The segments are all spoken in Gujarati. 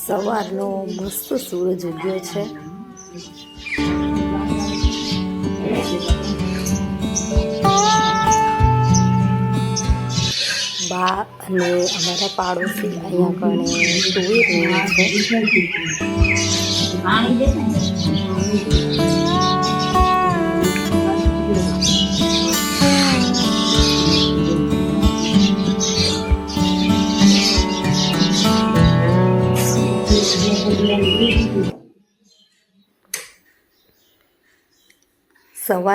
સવારનો મસ્ત સૂરજ ઉગ્યો છે. બા અને અમારા પાડોશી અહીંયા કણે તુવેર વીણી છે.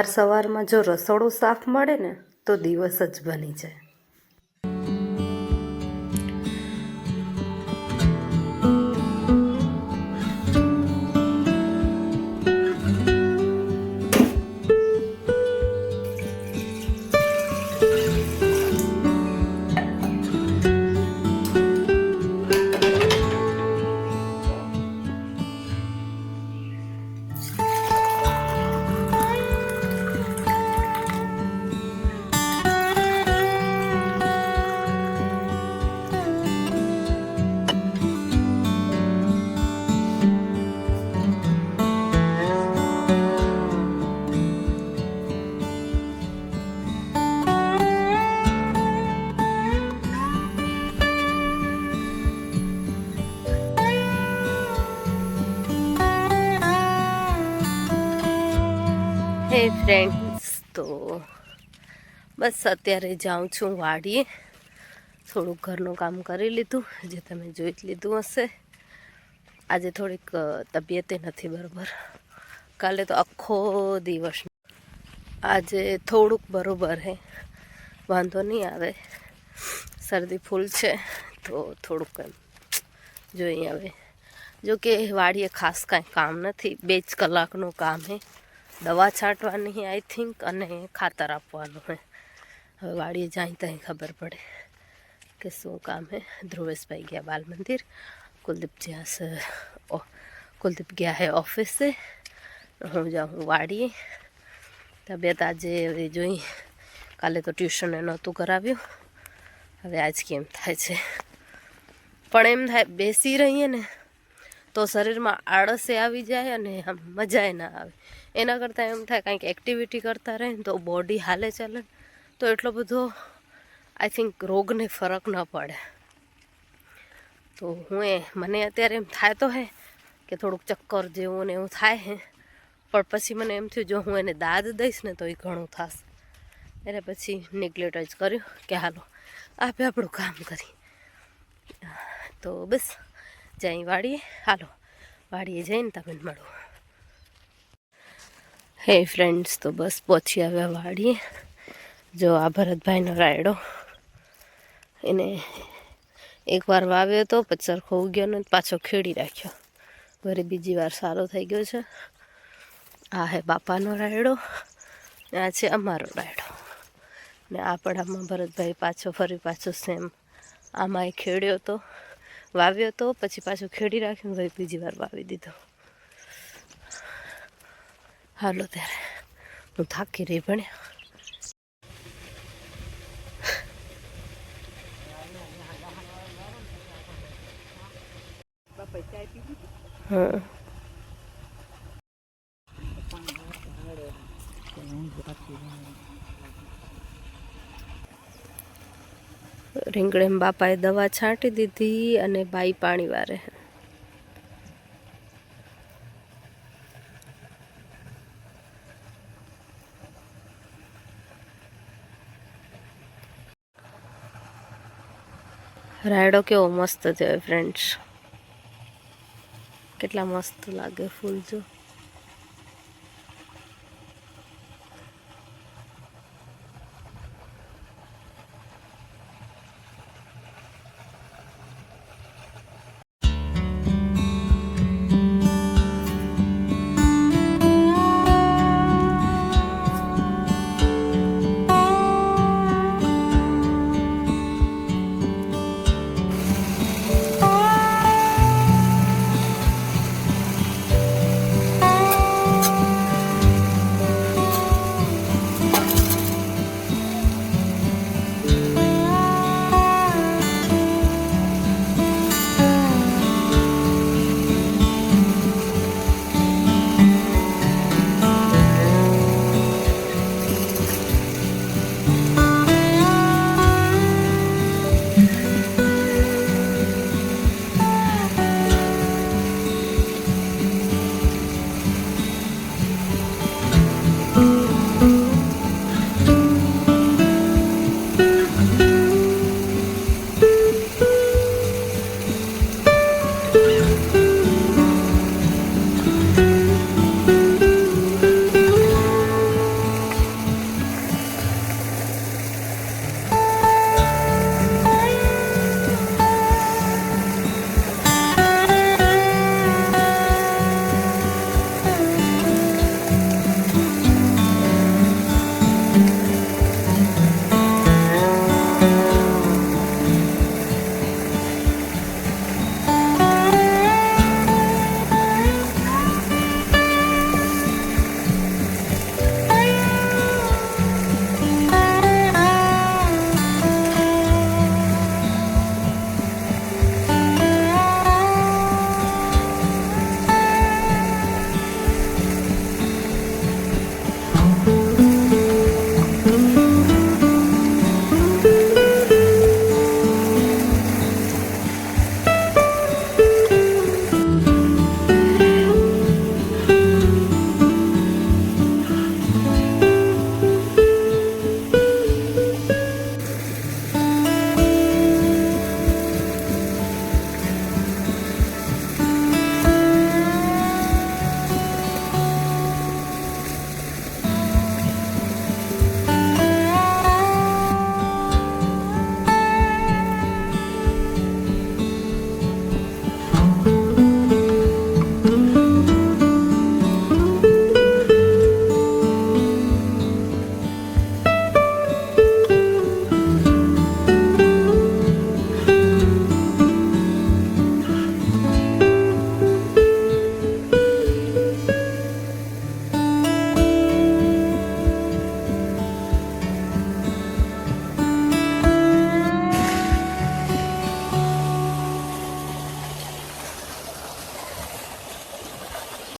સવારમાં જો રસોડું સાફ મળે ને તો દિવસ જ બની જાય. હે ફ્રેન્ડ્સ, તો બસ અત્યારે જાઉં છું વાડીએ. થોડુંક ઘરનું કામ કરી લીધું, જે તમે જોઈ જ લીધું હશે. આજે થોડીક તબિયતે નથી બરાબર. કાલે તો આખો દિવસ, આજે થોડુંક બરાબર હે, વાંધો નહીં આવે. શરદી ફૂલ છે તો થોડુંક એમ જોઈએ હવે. જોકે વાડીએ ખાસ કાંઈ કામ નથી, 2 જ કલાકનું કામ હે. દવા છાંટવાની આઈ થિંક અને ખાતર આપવાનું હે. હવે વાડીએ જાય ત્યાં ખબર પડે કે શું કામ હે. ધ્રુવેશભાઈ ગયા બાલ મંદિર, કુલદીપ ગયા હે ઓફિસે, હું જાઉં વાડીએ. તબિયત આજે હવે જોઈ, કાલે તો ટ્યુશને નહોતું કરાવ્યું, હવે આજ કેમ થાય છે. પણ એમ થાય બેસી રહીએ ને તો શરીરમાં આળસે આવી જાય અને આમ મજાએ ના આવે. એના કરતાં એમ થાય કંઈક એક્ટિવિટી કરતા રહે ને તો બોડી હાલે ચાલે તો એટલો બધો આઈ થિંક રોગને ફરક ન પડે. તો મને અત્યારે એમ થાય તો હે કે થોડુંક ચક્કર જેવું ને એવું થાય હે, પણ પછી મને એમ થયું જો હું એને દાદ દઈશ ને તો એ ઘણું થશે. એટલે પછી નેગ્લેક્ટ જ કર્યું કે હાલો આપણે આપણું કામ કરી. તો બસ જઈ વાડીએ, હાલો વાડીએ જઈને તમને મળું. હે ફ્રેન્ડ્સ, તો બસ પહોંચી આવ્યા વાડીએ. જો આ ભરતભાઈનો રાયડો, એને એકવાર વાવ્યો હતો પછી સરખો ઉગ્યો ને પાછો ખેડી રાખ્યો. વળી બીજી વાર સારો થઈ ગયો છે. આ હે બાપાનો રાયડો, આ છે અમારો રાયડો. ને આપણામાં ભરતભાઈ ફરી પાછો સેમ આમાં ખેડ્યો હતો, વાવ્યો હતો, પછી પાછું ખેડી રાખ્યું, વળી બીજી વાર વાવી દીધો. હાલો ત્યારે હું થાકી રહી ભણ્યા. હા, રીંગણેમ બાપાએ દવા છાંટી દીધી અને બાઈ પાણી વારે. રાયડો કેવો મસ્ત છે ફ્રેન્ડ્સ, કેટલા મસ્ત લાગે ફૂલ. જો